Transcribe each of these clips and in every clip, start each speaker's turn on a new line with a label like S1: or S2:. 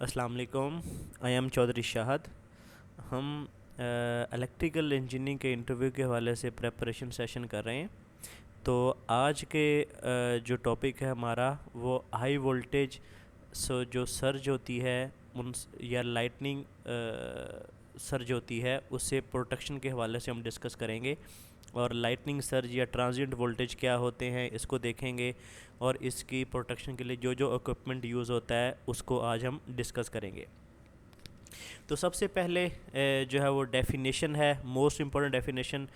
S1: अस्सलाम वालेकुम। I am Chaudhary Shahad. हम इलेक्ट्रिकल इंजीनियरिंग के इंटरव्यू के हवाले से प्रेपरेशन सेशन कर रहे हैं। तो आज के जो टॉपिक है हमारा वो हाई वोल्टेज जो सर्ज होती है उन या लाइटनिंग सर्ज होती है उससे प्रोटेक्शन के हवाले से हम डिस्कस करेंगे। और लाइटनिंग सर्ज या ट्रांजिएंट वोल्टेज क्या होते हैं इसको देखेंगे, और इसकी प्रोटेक्शन के लिए जो जो इक्विपमेंट यूज़ होता है उसको आज हम डिस्कस करेंगे। तो सबसे पहले जो है वो डेफिनेशन है, most important definition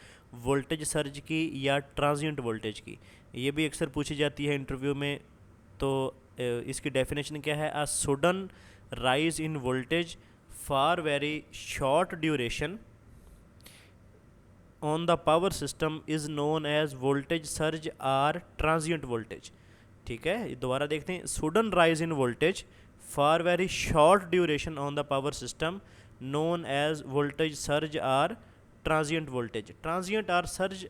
S1: voltage surge की या ट्रांजिएंट वोल्टेज की। ये भी अक्सर पूछी जाती है इंटरव्यू में। तो इसकी डेफिनेशन क्या है? A sudden rise in voltage for very short duration on the power system is known as voltage surge or transient voltage. ठीक है, दोबारा देखते हैं। Sudden rise in voltage for very short duration on the power system known as voltage surge or transient voltage. Transient or surge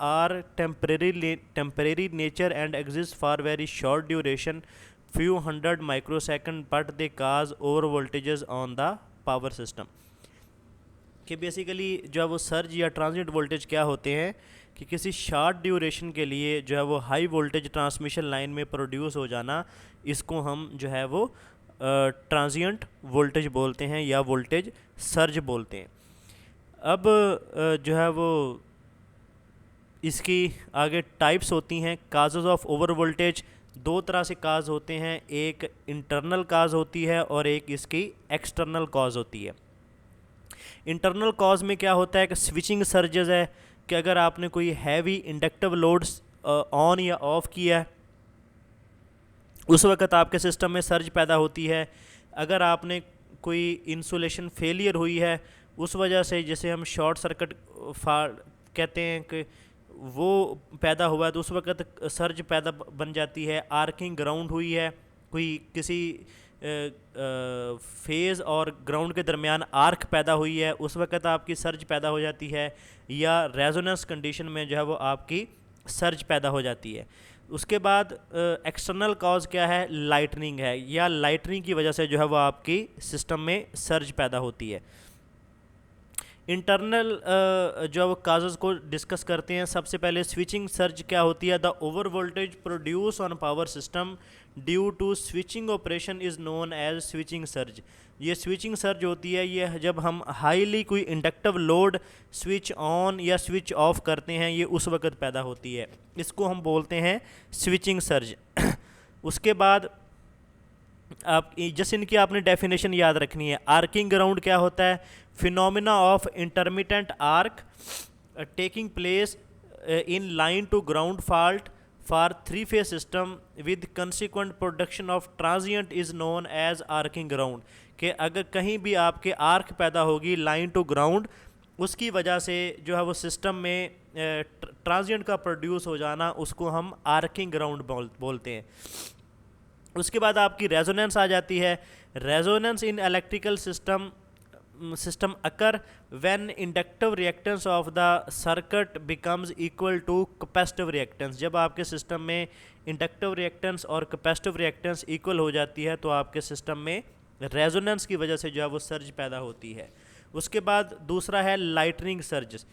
S1: or temporary nature and exist for very short duration, few hundred microsecond, but they cause over voltages on the power system। कि basically जो है वो surge या transient voltage क्या होते हैं कि किसी शॉर्ट ड्यूरेशन के लिए जो है वो हाई वोल्टेज ट्रांसमिशन लाइन में प्रोड्यूस हो जाना, इसको हम जो है वो ट्रांजिएंट वोल्टेज बोलते हैं या वोल्टेज सर्ज बोलते हैं। अब जो है वो इसकी आगे टाइप्स होती हैं। काजेज़ ऑफ ओवर वोल्टेज दो तरह से काज होते हैं, एक इंटरनल काज होती है और एक इसकी एक्सटर्नल कॉज होती है। इंटरनल कॉज में क्या होता है कि स्विचिंग सर्जेस है कि अगर आपने कोई हैवी इंडक्टिव लोड्स ऑन या ऑफ किया है उस वक्त आपके सिस्टम में सर्ज पैदा होती है। अगर आपने कोई इंसुलेशन फेलियर हुई है उस वजह से, जैसे हम शॉर्ट सर्किट कहते हैं कि वो पैदा हुआ है, तो उस वक्त सर्ज पैदा बन जाती है। आर्किंग ग्राउंड हुई है, कोई किसी फेज़ और ग्राउंड के दरमियान आर्क पैदा हुई है, उस वक्त आपकी सर्ज पैदा हो जाती है। या रेजोनेंस कंडीशन में जो है वो आपकी सर्ज पैदा हो जाती है। उसके बाद एक्सटर्नल कॉज क्या है? लाइटनिंग है, या लाइटनिंग की वजह से जो है वो आपकी सिस्टम में सर्ज पैदा होती है। इंटरनल जो वो काजेज़ को डिस्कस करते हैं। सबसे पहले स्विचिंग सर्ज क्या होती है? The over voltage produce on power system due to switching operation is known as switching surge. ये स्विचिंग सर्ज होती है, ये जब हम हाईली कोई इंडक्टिव लोड स्विच ऑन या स्विच ऑफ करते हैं, ये उस वक्त पैदा होती है, इसको हम बोलते हैं स्विचिंग सर्ज। उसके बाद आप जस्ट इनकी आपने डेफिनेशन याद रखनी है। आर्किंग ग्राउंड क्या होता है? Phenomena of intermittent arc taking place in line to ground fault for three phase system with consequent production of transient is known as arcing ground. कि अगर कहीं भी आपके आर्क पैदा होगी लाइन टू ग्राउंड, उसकी वजह से जो है वो सिस्टम में ट्रांजिएंट का प्रोड्यूस हो जाना, उसको हम आर्किंग ग्राउंड बोलते हैं। उसके बाद आपकी रेजोनेंस आ जाती है। Resonance in electrical system occur when inductive reactance of the circuit becomes equal to capacitive reactance. जब आपके सिस्टम में इंडक्टिव रिएक्टेंस और कैपेसिटिव रिएक्टेंस इक्वल हो जाती है तो आपके सिस्टम में रेजोनेंस की वजह से जो है वो सर्ज पैदा होती है। उसके बाद दूसरा है लाइटनिंग सर्ज,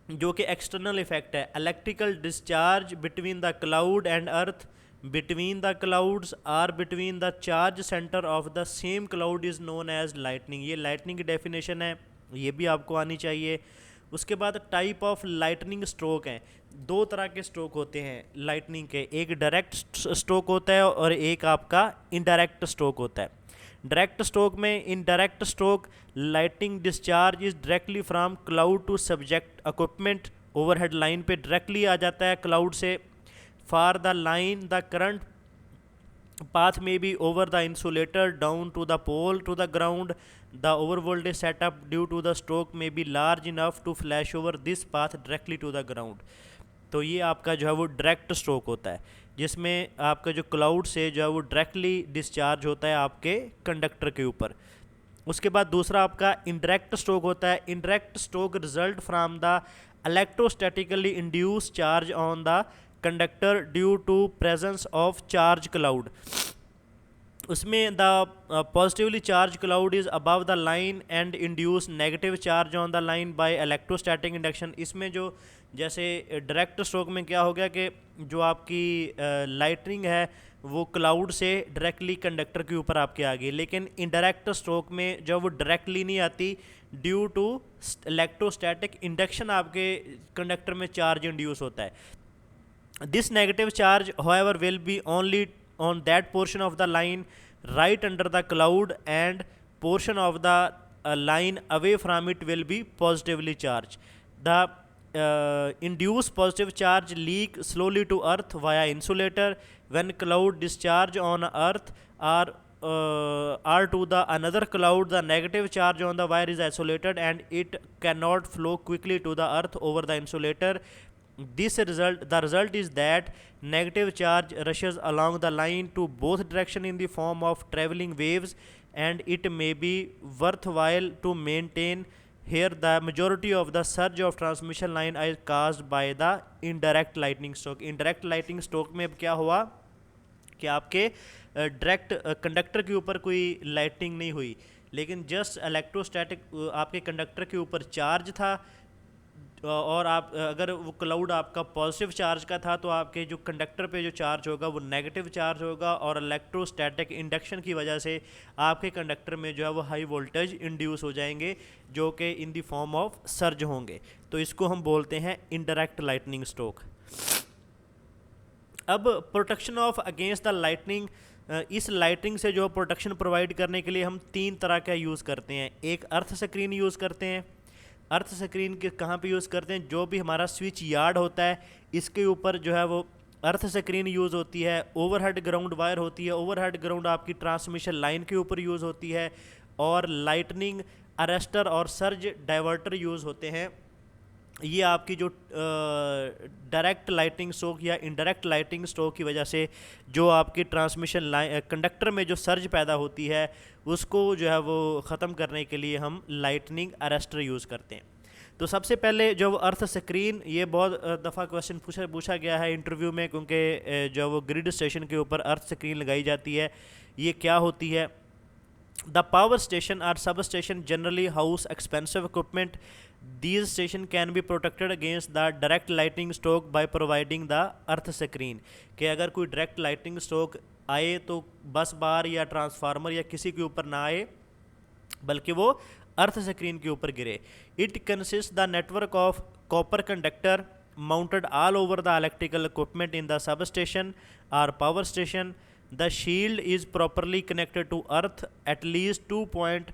S1: जो कि एक्सटर्नल इफेक्ट है। Electrical discharge between the cloud and earth, between the clouds or between the charge center of the same cloud is known as lightning। ये lightning की डेफिनेशन है, ये भी आपको आनी चाहिए। उसके बाद टाइप ऑफ लाइटनिंग स्ट्रोक हैं। दो तरह के स्ट्रोक होते हैं लाइटनिंग के, एक डायरेक्ट स्ट्रोक होता है और एक आपका इनडायरेक्ट स्ट्रोक होता है। डायरेक्ट स्ट्रोक में, in direct stroke lightning discharge is directly from cloud to subject equipment. Overhead line पे डायरेक्टली आ जाता है क्लाउड से। For the line, the current path may be over the insulator down to the pole to the ground. The overvoltage setup due to the stroke may be large enough to flash over this path directly to the ground। तो ये आपका जो है वो direct stroke होता है, जिसमें आपका जो क्लाउड से जो है वो डायरेक्टली डिस्चार्ज होता है आपके कंडक्टर के ऊपर। उसके बाद दूसरा आपका इनडायरेक्ट स्ट्रोक होता है। Indirect stroke result from the electrostatically induce charge on the conductor due to presence of charge cloud. उसमें the positively charged cloud is above the line and induce negative charge on the line by electrostatic induction. इसमें जो जैसे direct stroke में क्या हो गया कि जो आपकी लाइटनिंग है वो क्लाउड से डायरेक्टली कंडक्टर के ऊपर आपके आ गई, लेकिन इनडायरेक्ट स्ट्रोक में जब वो डायरेक्टली नहीं आती ड्यू टू इलेक्ट्रोस्टैटिक इंडक्शन आपके कंडक्टर में चार्ज इंड्यूस होता है। This negative charge, however, will be only on that portion of the line right under the cloud, and portion of the line away from it will be positively charged. The induced positive charge leak slowly to earth via insulator. When cloud discharge on earth or to the another cloud, the negative charge on the wire is isolated and it cannot flow quickly to the earth over the insulator. The result is that negative charge rushes along the line to both direction in the form of traveling waves, and it may be worthwhile to maintain here the majority of the surge of transmission line is caused by the indirect lightning stroke. Indirect lightning stroke में अब क्या हुआ कि आपके direct conductor के ऊपर कोई lighting नहीं हुई, लेकिन जस्ट इलेक्ट्रोस्टैटिक आपके कंडक्टर के ऊपर चार्ज था, और आप अगर वो क्लाउड आपका पॉजिटिव चार्ज का था तो आपके जो कंडक्टर पे जो चार्ज होगा वो नेगेटिव चार्ज होगा, और इलेक्ट्रोस्टैटिक इंडक्शन की वजह से आपके कंडक्टर में जो है वो हाई वोल्टेज इंड्यूस हो जाएंगे जो कि in the form of surge होंगे। तो इसको हम बोलते हैं इनडायरेक्ट लाइटनिंग स्ट्रोक। अब protection of against the lightning, इस लाइटनिंग से जो प्रोटेक्शन प्रोवाइड करने के लिए हम 3 तरह का यूज़ करते हैं। एक अर्थ स्क्रीन यूज़ करते हैं। अर्थ स्क्रीन के कहाँ पे यूज़ करते हैं? जो भी हमारा स्विच यार्ड होता है इसके ऊपर जो है वो अर्थ स्क्रीन यूज़ होती है। ओवरहेड ग्राउंड वायर होती है, ओवरहेड ग्राउंड आपकी ट्रांसमिशन लाइन के ऊपर यूज़ होती है, और लाइटनिंग अरेस्टर और सर्ज डाइवर्टर यूज़ होते हैं। ये आपकी जो डायरेक्ट लाइटिंग स्ट्रोक या इनडायरेक्ट लाइटिंग स्ट्रोक की वजह से जो आपकी ट्रांसमिशन लाइन कंडक्टर में जो सर्ज पैदा होती है उसको जो है वो ख़त्म करने के लिए हम लाइटनिंग अरेस्टर यूज़ करते हैं। तो सबसे पहले जो अर्थ स्क्रीन, ये बहुत दफ़ा क्वेश्चन पूछा गया है इंटरव्यू में, क्योंकि जो वो ग्रिड स्टेशन के ऊपर अर्थ स्क्रीन लगाई जाती है, ये क्या होती है? The power station or sub station generally house expensive equipment. These station can be protected against the direct lightning stroke by providing the earth screen। कि अगर कोई डायरेक्ट लाइटिंग स्ट्रोक आए तो बस बार या ट्रांसफार्मर या किसी के ऊपर ना आए, बल्कि वो अर्थ स्क्रीन के ऊपर गिरे। It consist the network of copper conductor mounted all over the electrical equipment in the substation or power station. The shield is properly connected to earth at least 2 point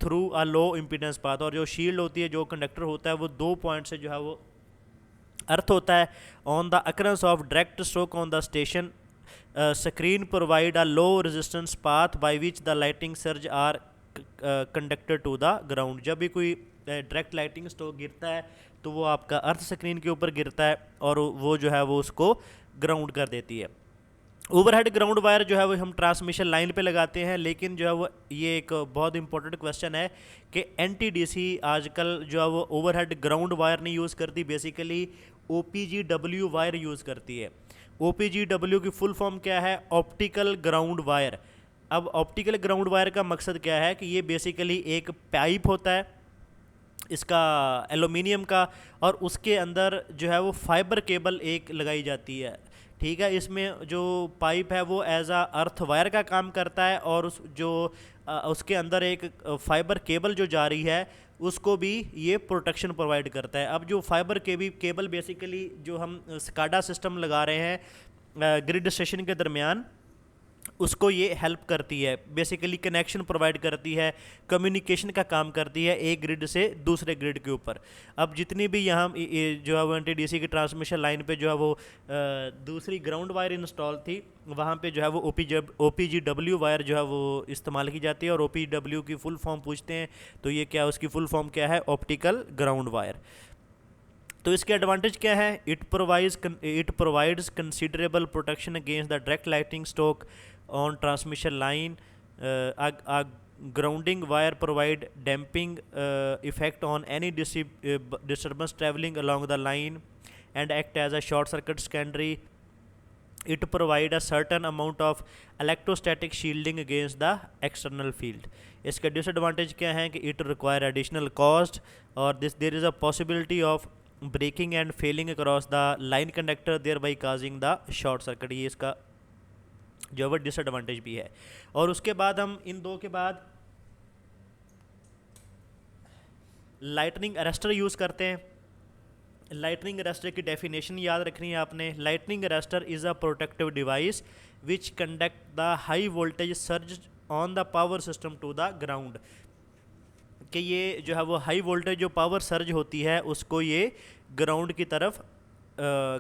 S1: through a low impedance path. और जो shield होती है, जो conductor होता है, वो 2 point से जो है वो अर्थ होता है। On the occurrence of direct stroke on the station screen provide a low resistance path by which the lighting surge are conducted to the ground. जब भी कोई डायरेक्ट लाइटिंग स्ट्रोक गिरता है तो वो आपका अर्थ स्क्रीन के ऊपर गिरता है और वो जो है वो उसको ग्राउंड कर देती है। ओवरहेड ग्राउंड वायर जो है वो हम ट्रांसमिशन लाइन पे लगाते हैं, लेकिन जो है वो ये एक बहुत इंपॉर्टेंट क्वेश्चन है कि एनटीडीसी आजकल जो है वो ओवरहेड ग्राउंड वायर नहीं यूज़ करती, बेसिकली ओपीजीडब्ल्यू वायर यूज़ करती है। ओपीजीडब्ल्यू की फुल फॉर्म क्या है? Optical ground wire. अब ऑप्टिकल ग्राउंड वायर का मकसद क्या है कि ये बेसिकली एक पाइप होता है इसका एलुमिनियम का, और उसके अंदर जो है वो फाइबर केबल एक लगाई जाती है। ठीक है, इसमें जो पाइप है वो एज आ अर्थ वायर का काम करता है, और उसके अंदर एक फाइबर केबल जो जा रही है उसको भी ये प्रोटेक्शन प्रोवाइड करता है। अब जो फाइबर केबल बेसिकली जो हम स्काडा सिस्टम लगा रहे हैं ग्रिड स्टेशन के दरमियान, उसको ये हेल्प करती है, बेसिकली कनेक्शन प्रोवाइड करती है, कम्युनिकेशन का काम करती है एक ग्रिड से दूसरे ग्रिड के ऊपर। अब जितनी भी यहाँ जो है वो एनटीडीसी की ट्रांसमिशन लाइन पे जो है वो दूसरी ग्राउंड वायर इंस्टॉल थी, वहाँ पे जो है वो ओपीजीडब्ल्यू वायर जो है वो इस्तेमाल की जाती है। और ओपीजीडब्ल्यू की फुल फॉर्म पूछते हैं तो ये क्या, उसकी फुल फॉर्म क्या है? Optical ground wire. तो इसके एडवांटेज क्या है? It provides considerable protection against the direct lighting stroke on transmission line. Grounding wire provide damping effect on any disturbance travelling along the line and act as a short circuit secondary it provide a certain amount of electrostatic shielding against the external field. इसका disadvantage क्या है कि it require additional cost और there is a possibility of breaking and failing across the line conductor thereby causing the short circuit. ये इसका जो है disadvantage भी है। और उसके बाद हम इन दो के बाद लाइटनिंग अरेस्टर यूज़ करते हैं। लाइटनिंग अरेस्टर की डेफिनेशन याद रखनी है आपने। Lightning arrester is a protective device which conduct the high voltage surge on the power system to the ground. कि ये जो है वो हाई वोल्टेज जो पावर सर्ज होती है उसको ये ग्राउंड की तरफ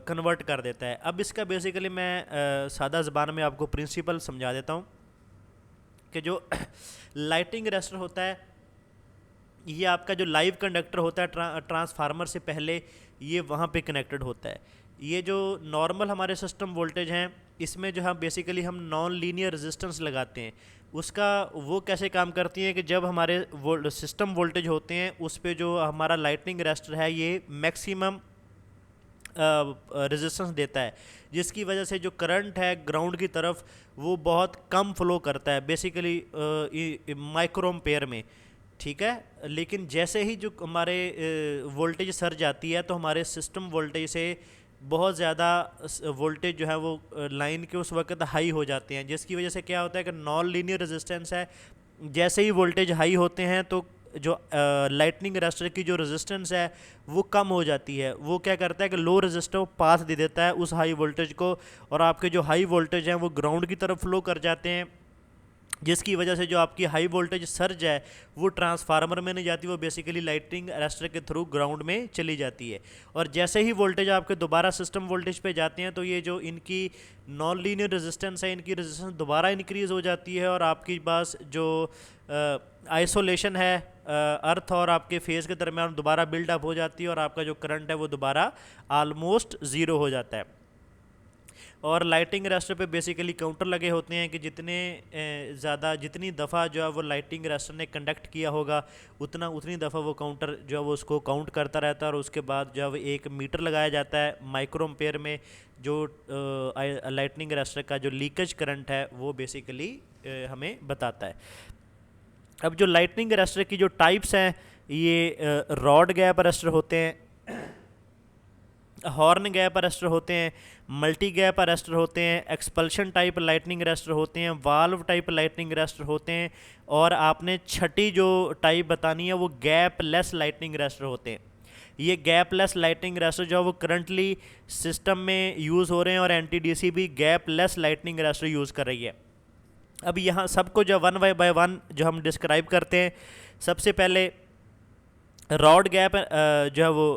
S1: कन्वर्ट कर देता है। अब इसका बेसिकली मैं सादा ज़बान में आपको प्रिंसिपल समझा देता हूँ कि जो लाइटिंग अरेस्टर होता है ये आपका जो लाइव कंडक्टर होता है ट्रांसफार्मर से पहले ये वहाँ पे कनेक्टेड होता है। ये जो नॉर्मल हमारे सिस्टम वोल्टेज हैं इसमें जो हम बेसिकली हम नॉन लीनियर रेजिस्टेंस लगाते हैं। उसका वो कैसे काम करती है कि जब हमारे सिस्टम वोल्टेज होते हैं उस पे जो हमारा लाइटनिंग अरेस्टर है ये मैक्सिमम रेजिस्टेंस देता है, जिसकी वजह से जो करंट है ग्राउंड की तरफ वो बहुत कम फ्लो करता है बेसिकली माइक्रोएम्पेयर में, ठीक है। लेकिन जैसे ही जो हमारे वोल्टेज सर्ज आती है तो हमारे सिस्टम वोल्टेज से बहुत ज़्यादा वोल्टेज जो है वो लाइन के उस वक्त हाई हो जाते हैं, जिसकी वजह से क्या होता है कि नॉन लीनियर रेजिस्टेंस है। जैसे ही वोल्टेज हाई होते हैं तो जो लाइटनिंग अरेस्टर की जो रेजिस्टेंस है वो कम हो जाती है। वो क्या करता है कि लो रेजिस्टर पाथ दे देता है उस हाई वोल्टेज को और आपके जो हाई वोल्टेज हैं वो ग्राउंड की तरफ फ्लो कर जाते हैं, जिसकी वजह से जो आपकी हाई वोल्टेज सर्ज है वो ट्रांसफार्मर में नहीं जाती, वो बेसिकली लाइटनिंग अरेस्टर के थ्रू ग्राउंड में चली जाती है। और जैसे ही वोल्टेज आपके दोबारा सिस्टम वोल्टेज पे जाते हैं तो ये जो इनकी नॉन लीनियर रेजिस्टेंस है इनकी रेजिस्टेंस दोबारा इंक्रीज़ हो जाती है और आपकी पास जो आइसोलेशन है अर्थ और आपके फेज़ के दरमियान दोबारा बिल्डअप हो जाती है और आपका जो करंट है वो दोबारा आलमोस्ट ज़ीरो हो जाता है। और लाइटिंग अरेस्टर पे बेसिकली काउंटर लगे होते हैं कि जितनी दफ़ा जो है वो लाइटिंग अरेस्टर ने कंडक्ट किया होगा उतनी दफ़ा वो काउंटर जो है वो उसको काउंट करता रहता है और उसके बाद जो है वो एक मीटर लगाया जाता है माइक्रोएम्पेयर में जो लाइटनिंग अरेस्टर का जो लीकेज करंट है वो बेसिकली हमें बताता है। अब जो लाइटनिंग अरेस्टर की जो टाइप्स हैं ये रॉड गैप अरेस्टर होते हैं, हॉर्न गैप अरेस्टर होते हैं, मल्टी गैप अरेस्टर होते हैं, एक्सपल्शन टाइप लाइटनिंग अरेस्टर होते हैं, वाल्व टाइप लाइटनिंग अरेस्टर होते हैं और आपने छठी जो टाइप बतानी है वो गैप लेस लाइटनिंग अरेस्टर होते हैं। ये गैप लेस लाइटनिंग अरेस्टर जो है वो करंटली सिस्टम में यूज़ हो रहे हैं और एनटीडीसी भी gap less lightning arrester use कर रही है। अब यहाँ सबको जो वन बाय वन जो हम डिस्क्राइब करते हैं, सबसे पहले रॉड गैप जो है वो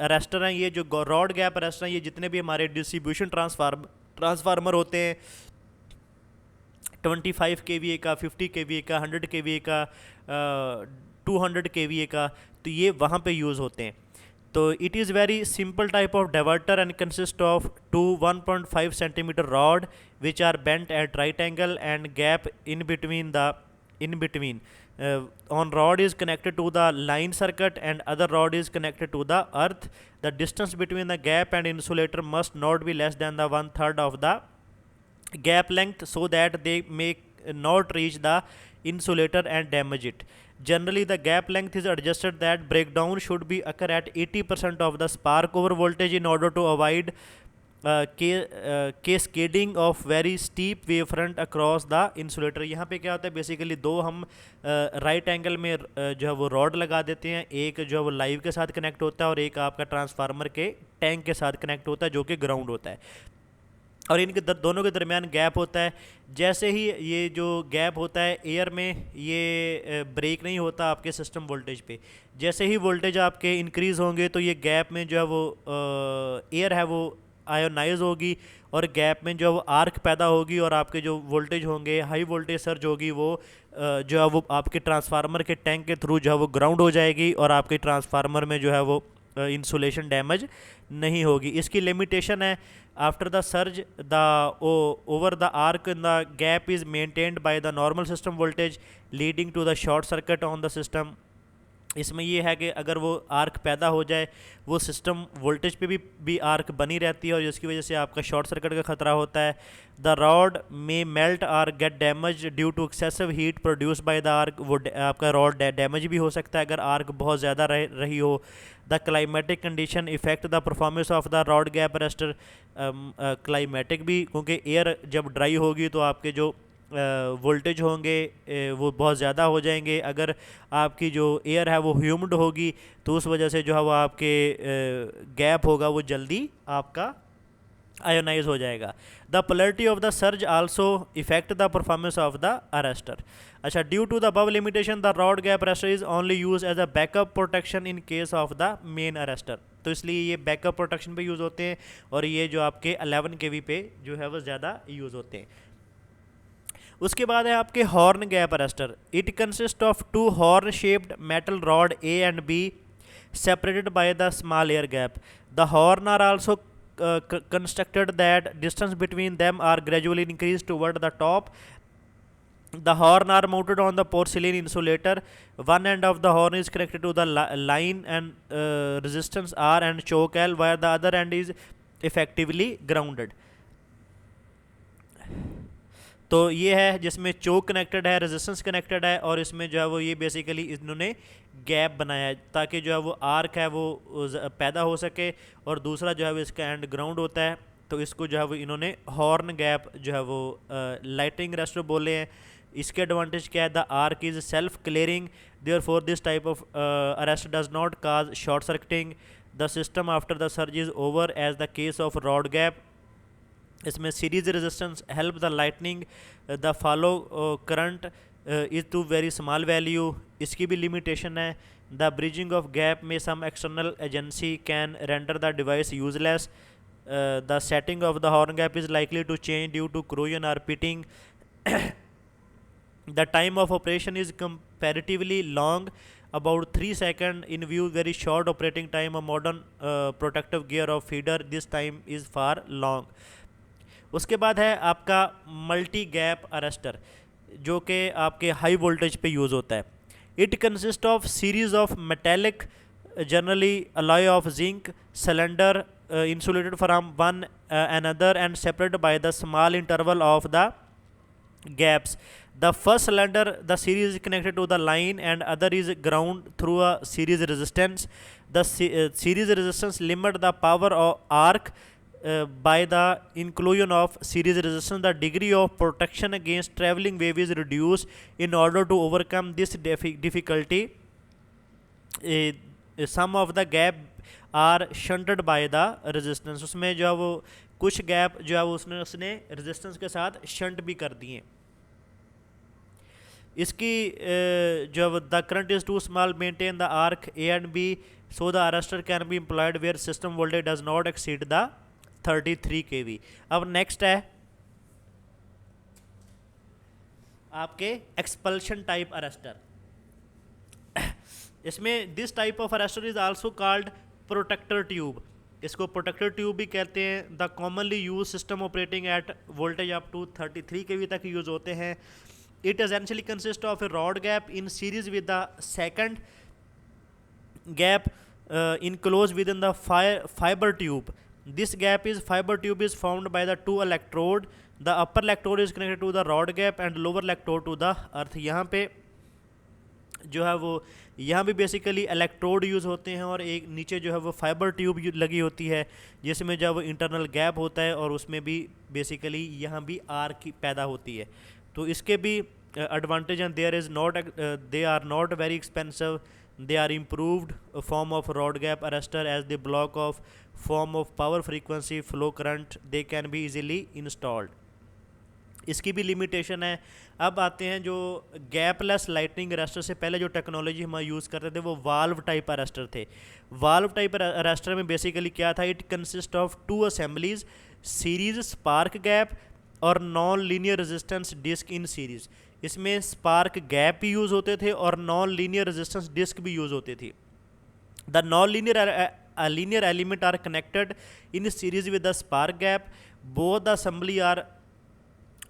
S1: अरेस्टर हैं। ये जो रॉड गैप अरेस्टर हैं ये जितने भी हमारे डिस्ट्रीब्यूशन ट्रांसफार्मर होते हैं 25 kVA का, 50 kVA का, 100 kVA का, 200 kVA का, तो ये वहाँ पे यूज़ होते हैं। तो it is very simple type of diverter and consist of 1.5 cm rod which are bent at right angle and gap in between. On rod is connected to the line circuit and other rod is connected to the earth. The distance between the gap and insulator must not be less than the 1/3 of the gap length so that they may not reach the insulator and damage it. Generally the gap length is adjusted that breakdown should be occur at 80% of the spark over voltage in order to avoid cascading of very steep wavefront across the insulator. यहाँ पे क्या होता है basically दो हम right angle में जो है वो रॉड लगा देते हैं, एक जो है वो लाइव के साथ कनेक्ट होता है और एक आपका ट्रांसफार्मर के टैंक के साथ कनेक्ट होता है जो कि ग्राउंड होता है और इनके दोनों के दरमियान गैप होता है। जैसे ही ये जो गैप होता है एयर में ये ब्रेक नहीं होता आपके सिस्टम वोल्टेज पे। जैसे ही वोल्टेज आपके इंक्रीज़ होंगे तो ये गैप में जो है वो एयर है वो आयोनाइज होगी और गैप में जो है वो आर्क पैदा होगी और आपके जो वोल्टेज होंगे हाई वोल्टेज सर्ज होगी वो जो है वो आपके ट्रांसफार्मर के टैंक के थ्रू जो है वो ग्राउंड हो जाएगी और आपके ट्रांसफार्मर में जो है वो इंसुलेशन डैमेज नहीं होगी। इसकी लिमिटेशन है after the surge the over the arc in the gap is maintained by the normal system voltage leading to the short circuit on the system इसमें ये है कि अगर वो आर्क पैदा हो जाए, वो सिस्टम वोल्टेज पे भी आर्क बनी रहती है और जिसकी वजह से आपका शॉर्ट सर्किट का खतरा होता है। The rod may melt or get damage due to excessive heat produce by the arc. वो आपका रॉड डैमेज भी हो सकता है अगर आर्क बहुत ज़्यादा रही हो। The climatic condition effect the performance of the rod gap arrester. Climatic भी, क्योंकि एयर जब ड्राई होगी तो आपके जो वोल्टेज होंगे वो बहुत ज़्यादा हो जाएंगे। अगर आपकी जो एयर है वो ह्यूमिड होगी तो उस वजह से जो है वो आपके गैप होगा वो जल्दी आपका आयोनाइज हो जाएगा। The polarity of the surge also effect the performance of the arrester. अच्छा, due to the above limitation the rod gap arrester is only use as a backup protection in case of the main arrester. तो इसलिए ये backup protection पे use होते हैं और ये जो आपके 11 kV पे जो है वो ज़्यादा यूज़ होते हैं। उसके बाद है आपके horn gap arrester. It consist of two horn shaped metal rod A and B separated by the small air gap. The horn are also constructed that distance between them are gradually increased toward the top. The horn are mounted on the porcelain insulator. One end of the horn is connected to the line and resistance R and choke L, while the other end is effectively grounded. तो ये है जिसमें चोक connected है, resistance connected है और इसमें जो है वो ये बेसिकली इन्होंने गैप बनाया है ताकि जो है वो आर्क है वो पैदा हो सके। और दूसरा जो है वो इसका एंड ग्राउंड होता है, तो इसको जो है वो इन्होंने हॉर्न गैप जो है वो लाइटिंग अरेस्टर बोले हैं। इसके एडवांटेज क्या है? The arc is self clearing, therefore this type of arrest does not cause short circuiting the system after the surge is over as the case of rod gap. इसमें series resistance help the lightning the follow current is to very small value. इसकी भी limitation है। The bridging of gap में some external agency can render the device useless. The setting of the horn gap is likely to change due to corrosion or pitting. The time of operation is comparatively long, about 3 seconds in view very short operating time of modern protective gear of feeder. This time is far long. उसके बाद है आपका multi gap arrester जो कि आपके high voltage पे use होता है। It consist of series of metallic generally alloy of zinc cylinder insulated from one another and separated by the small interval of the gaps. The first cylinder, the series is connected to the line and other is ground through a series resistance. The series resistance limit the power of arc by the inclusion of series resistance. The degree of protection against traveling wave is reduced. In order to overcome this difficulty, some of the gap are shunted by the resistance. उसमें जो है वो कुछ gap जो है वो उसने resistance के साथ शंट भी कर दिए। इसकी जो the current is too small maintain the arc A and B so the arrester can be employed where system voltage does not exceed the 33 kV। अब नेक्स्ट है आपके एक्सपल्शन टाइप अरेस्टर। इसमें this type of arrester is also called protector tube. इसको protector tube भी कहते हैं। The commonly use system operating at voltage up to 33 kV तक use होते हैं। It essentially consist of a rod gap in series with the second gap enclose within the fibre tube. This gap is fibre tube is found by the 2 electrode. The upper electrode is connected to the rod gap and lower electrode to the earth. यहाँ पे जो है वो यहाँ भी basically electrode use होते हैं और एक नीचे जो है वो फाइबर ट्यूब लगी होती है जिसमें जो है वो इंटरनल गैप होता है और उसमें भी बेसिकली यहाँ भी आर्क पैदा होती है। तो इसके भी एडवांटेज हैं। They are not very expensive, they are improved form of rod gap arrester as the block of form of power frequency flow current they can be easily installed. इसकी भी लिमिटेशन है। अब आते हैं जो गैपलेस लाइटनिंग अरेस्टर से पहले जो टेक्नोलॉजी हम यूज़ करते थे वो वाल्व टाइप अरेस्टर थे। वाल्व टाइप अरेस्टर में बेसिकली क्या था? It consist of 2 assemblies, series spark gap और non linear resistance disc in series. इसमें स्पार्क गैप भी यूज़ होते थे और नॉन लीनियर रेजिस्टेंस डिस्क भी यूज़ होती थी। The non linear element are connected in series with the spark gap. Both the assembly are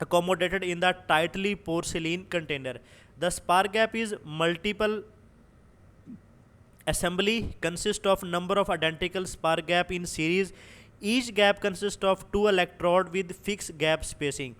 S1: accommodated in the tightly porcelain container. The spark gap is multiple assembly consists of number of identical spark gap in series. Each gap consists of two electrode with fixed gap spacing.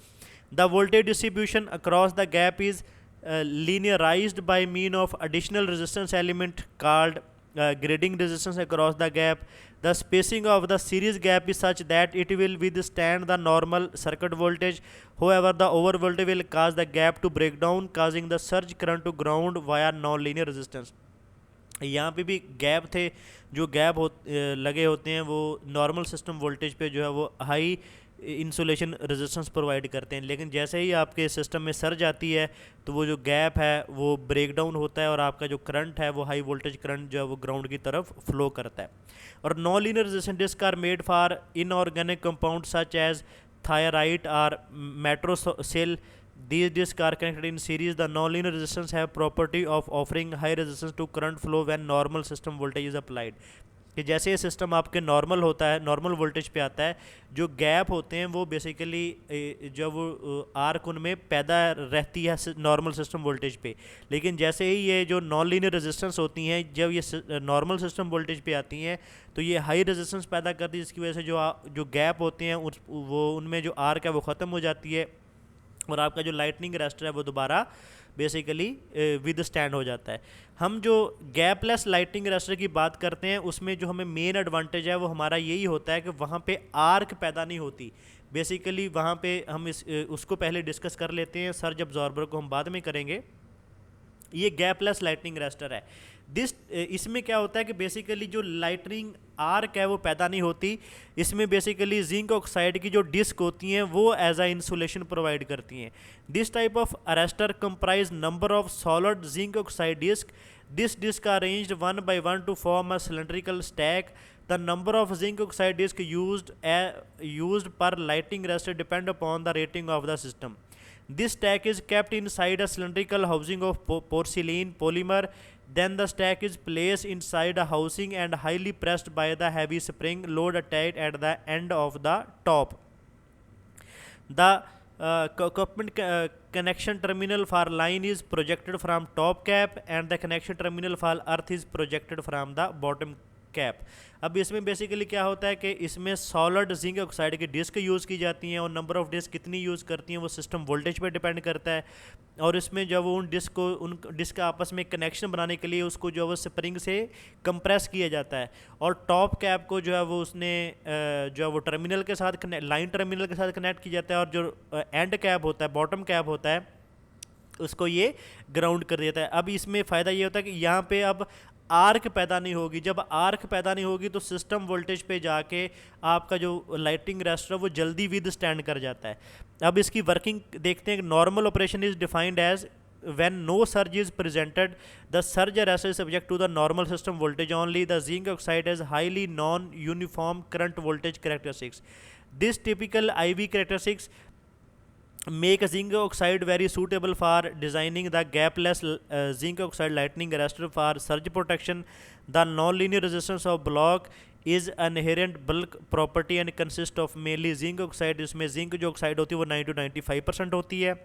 S1: The voltage distribution across the gap is linearized by mean of additional resistance element called grading resistance across the gap. The spacing of the series gap is such that it will withstand the normal circuit voltage. However, the over voltage will cause the gap to break down, causing the surge current to ground via non-linear resistance. यहाँ पे भी gap थे, जो gap लगे होते हैं वो normal system voltage पे जो है वो हाई इंसुलेशन रेजिस्टेंस प्रोवाइड करते हैं, लेकिन जैसे ही आपके सिस्टम में सर्ज आती है तो वो जो गैप है वो ब्रेक डाउन होता है और आपका जो करंट है वो हाई वोल्टेज करंट जो है वो ग्राउंड की तरफ फ्लो करता है. और non linear resistance disc are made for inorganic compound such as thyrite और metrosil. These discs are connected in series. The nonlinear resistance have property of offering high resistance to current flow when normal system voltage is applied. कि जैसे ये system आपके normal होता है, normal voltage पे आता है, जो गैप होते हैं वो बेसिकली जब वो आर्क उनमें पैदा रहती है नॉर्मल सिस्टम वोल्टेज पे, लेकिन जैसे ही ये जो नॉन लीनियर रेजिस्टेंस होती हैं जब ये नॉर्मल सिस्टम वोल्टेज पे आती हैं तो ये हाई रेजिस्टेंस पैदा करती है, जिसकी वजह से जो गैप होते हैं वो उनमें जो आर्क है वो ख़त्म हो जाती है और आपका जो लाइटनिंग अरेस्टर है वो दोबारा बेसिकली विद स्टैंड हो जाता है. हम जो गैपलेस लाइटनिंग अरेस्टर की बात करते हैं उसमें जो हमें मेन एडवांटेज है वो हमारा यही होता है कि वहाँ पे आर्क पैदा नहीं होती. बेसिकली वहाँ पे हम उसको पहले डिस्कस कर लेते हैं, सर्ज अब्जॉर्बर को हम बाद में करेंगे. ये गैपलेस लाइटनिंग अरेस्टर है. इसमें क्या होता है कि बेसिकली जो लाइटनिंग आर्क है वो पैदा नहीं होती. इसमें बेसिकली जिंक ऑक्साइड की जो डिस्क होती हैं वो एज आ इंसुलेशन प्रोवाइड करती हैं. This type of arrester comprise number of solid zinc oxide disc. This disc are arranged one by one to form a cylindrical stack. The number of zinc oxide disk used per lighting arrestor depend upon the rating of the system. This stack is kept inside a cylindrical housing of porcelain polymer. Then the stack is placed inside a housing and highly pressed by the heavy spring load attached at the end of the top. The equipment connection terminal for line is projected from top cap and the connection terminal for earth is projected from the bottom cap. अब इसमें basically क्या होता है कि इसमें solid zinc oxide की disc use की जाती हैं और नंबर ऑफ डिस्क कितनी यूज़ करती हैं वो सिस्टम वोल्टेज पर डिपेंड करता है. और इसमें जब उन डिस्क का आपस में कनेक्शन बनाने के लिए उसको जो है वो स्प्रिंग से कंप्रेस किया जाता है और टॉप कैप को जो है वो उसने जो है वो टर्मिनल के साथ लाइन टर्मिनल के साथ कनेक्ट किया जाता है और जो एंड कैप होता है, बॉटम कैप होता है, उसको ये ग्राउंड कर देता है. अब इसमें फ़ायदा ये होता है कि यहाँ पे अब आर्क पैदा नहीं होगी. जब आर्क पैदा नहीं होगी तो सिस्टम वोल्टेज पे जाके आपका जो लाइटिंग अरेस्टर है वो जल्दी विद स्टैंड कर जाता है. अब इसकी वर्किंग देखते हैं. Normal operation is defined as when no surge is presented, the surge arrestor is subject to the normal system voltage only. The zinc oxide has highly non-uniform current voltage characteristics. This typical IV characteristics make a zinc oxide very suitable for designing the gapless zinc oxide lightning arrestor for surge protection. The non-linear resistance of block is an inherent bulk property and consists of mainly zinc oxide. इसमें zinc जो oxide होती है वो 90 to 95% होती है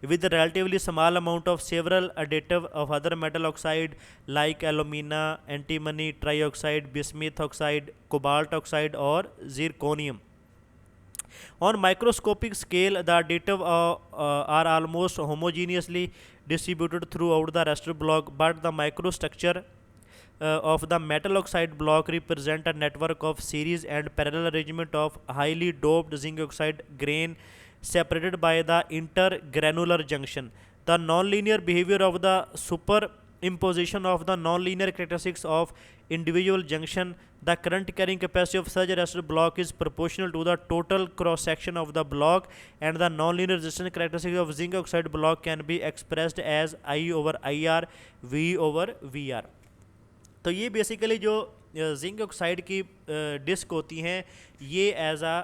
S1: with a relatively small amount of several additive of other metal oxide like alumina, antimony, trioxide, bismuth oxide, cobalt oxide और zirconium. On microscopic scale, the additive are almost homogeneously distributed throughout the arrestor block, but the microstructure of the metal oxide block represent a network of series and parallel arrangement of highly doped zinc oxide grain separated by the intergranular junction. The nonlinear behavior of the superimposition of the nonlinear characteristics of individual junction. The current carrying capacity of such arrestor block is proportional to the total cross section of the block, and the nonlinear resistance characteristics of zinc oxide block can be expressed as I over IR, V over VR. तो ये basically जो zinc oxide की disc होती हैं ये as आ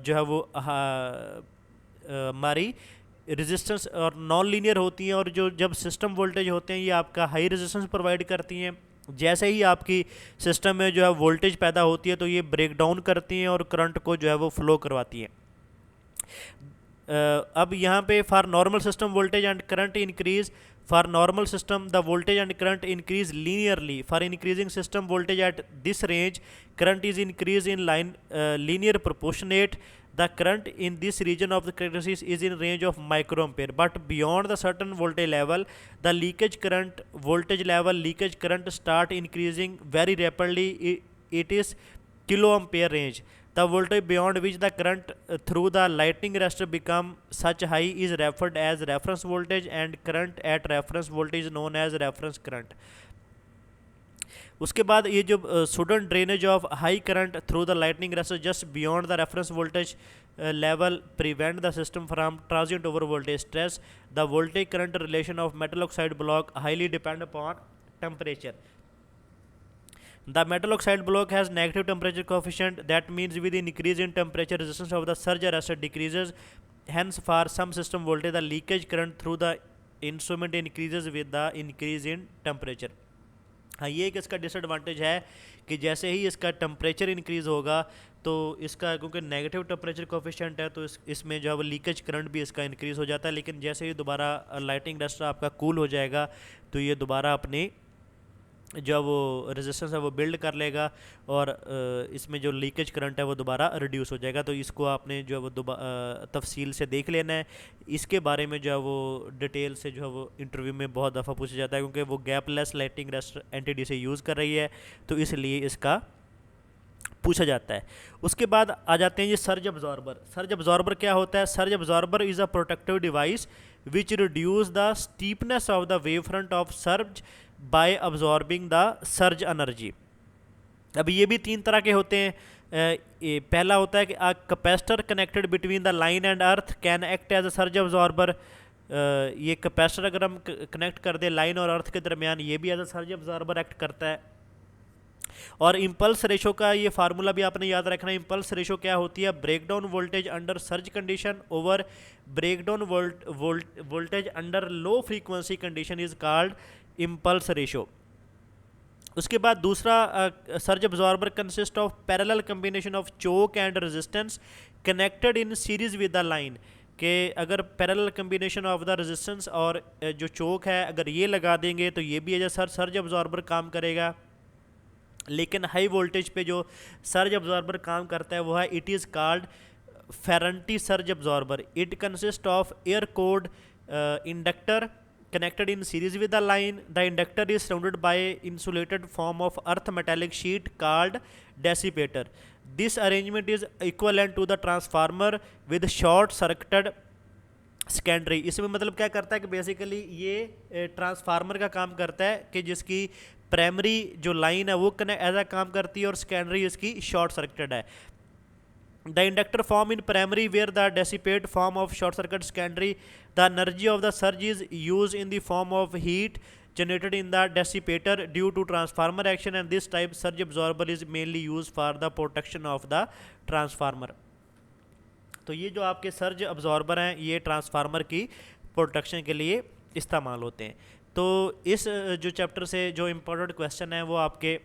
S1: जो है वो हमारी रेजिस्टेंस और नॉन लीनियर होती हैं और जो जब सिस्टम वोल्टेज होते हैं ये आपका हाई रेजिस्टेंस प्रोवाइड करती हैं. जैसे ही आपकी सिस्टम में जो है वोल्टेज पैदा होती है तो ये ब्रेक डाउन करती हैं और करंट को जो है वो फ्लो करवाती हैं. अब यहाँ पे for normal system voltage and current increase, for normal system the voltage and current increase linearly, for increasing system voltage at this range current is increase in line linear proportionate, the current in this region of the characteristics is in range of microampere, but beyond the certain voltage level the leakage current voltage level leakage current start increasing very rapidly. It is kiloampere range. The voltage beyond which the current through the lighting resistor become such high is referred as reference voltage, and current at reference voltage is known as reference current. उसके बाद ये जो sudden drainage of high current through the lightning resistor just beyond the reference voltage level prevent the system from transient over voltage stress. The voltage current relation of metal oxide block highly depend upon temperature. The metal oxide block has negative temperature coefficient, that means with increase in temperature resistance of the surge arrestor decreases. Hence for some system voltage the leakage current through the instrument increases with the increase in temperature. हाँ, ये एक इसका disadvantage है कि जैसे ही इसका temperature increase होगा तो इसका, क्योंकि नेगेटिव टेम्परेचर कोफिशिएंट है, तो इसमें जो है वो लीकेज करंट भी इसका इंक्रीज़ हो जाता है। लेकिन जैसे ही दोबारा लाइटिंग रजिस्टर आपका कूल हो जाएगा तो ये दोबारा अपनी जो वो रेजिस्टेंस है वो बिल्ड कर लेगा और इसमें जो लीकेज करंट है वो दोबारा रिड्यूस हो जाएगा। तो इसको आपने जो है वो तफसील से देख लेना है। इसके बारे में जो है वो डिटेल से जो है वो इंटरव्यू में बहुत दफ़ा पूछा जाता है, क्योंकि वो गैपलेस लाइटिंग रजिस्टर एनटीडी से यूज़ कर रही है, तो इसलिए इसका पूछा जाता है। उसके बाद आ जाते हैं ये सर्ज अब्जॉर्बर। सर्ज अब्जॉर्बर क्या होता है? Surge absorber is a protective device which reduce the steepness of the wave front of surge by absorbing the surge energy. अब ये भी तीन तरह के होते हैं। पहला होता है कि a capacitor connected between the line and earth can act as a surge absorber. ये कैपेसिटर अगर हम कनेक्ट कर दें लाइन और अर्थ के दरमियान, ये भी as a surge absorber act करता है। और इम्पल्स रेशो का ये फार्मूला भी आपने याद रखना है। इम्पल्स रेशो क्या होती है? Breakdown voltage under surge condition over breakdown voltage under low frequency condition is called impulse ratio. उसके बाद दूसरा surge absorber consist of parallel combination of choke and resistance connected in series with the line, कि अगर parallel combination of the resistance और जो चोक है अगर ये लगा देंगे तो ये भी एज अ सर्ज अब्जॉर्बर काम करेगा। लेकिन हाई वोल्टेज पे जो सर्ज अब्जॉर्बर काम करता है वो है it is called फेरेंटी surge absorber. It consist of air code inductor connected in series with the line. The inductor is surrounded by insulated form of earth metallic sheet called dissipator. This arrangement is equivalent to the transformer with short circuited secondary. इसमें मतलब क्या करता है कि basically ये transformer का काम करता है कि जिसकी प्राइमरी जो लाइन है वो ऐसा काम करती है और सेकेंडरी इसकी शॉर्ट सर्किटेड है। The inductor form in primary where the dissipate form of short circuit secondary. The energy of the surge is used in the form of heat generated in the dissipator due to transformer action, and this type surge absorber is mainly used for the protection of the transformer. तो ये जो आपके surge absorber हैं ये transformer की protection के लिए इस्तेमाल होते हैं। तो इस जो चैप्टर से जो इम्पोर्टेंट क्वेश्चन है वो आपके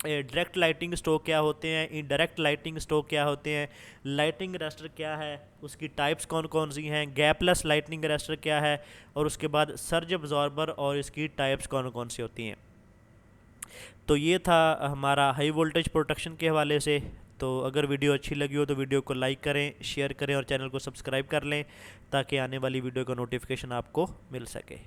S1: डायरेक्ट लाइटिंग स्ट्रोक क्या होते हैं, इनडायरेक्ट लाइटिंग स्ट्रोक क्या होते हैं, लाइटिंग अरेस्टर क्या है, उसकी टाइप्स कौन कौन सी हैं, गैपलेस लाइटिंग अरेस्टर क्या है, और उसके बाद सर्ज अब्जॉर्बर और इसकी टाइप्स कौन कौन सी होती हैं। तो ये था हमारा हाई वोल्टेज प्रोटेक्शन के हवाले से। तो अगर वीडियो अच्छी लगी हो तो वीडियो को लाइक करें, शेयर करें और चैनल को सब्सक्राइब कर लें ताकि आने वाली वीडियो का नोटिफिकेशन आपको मिल सके।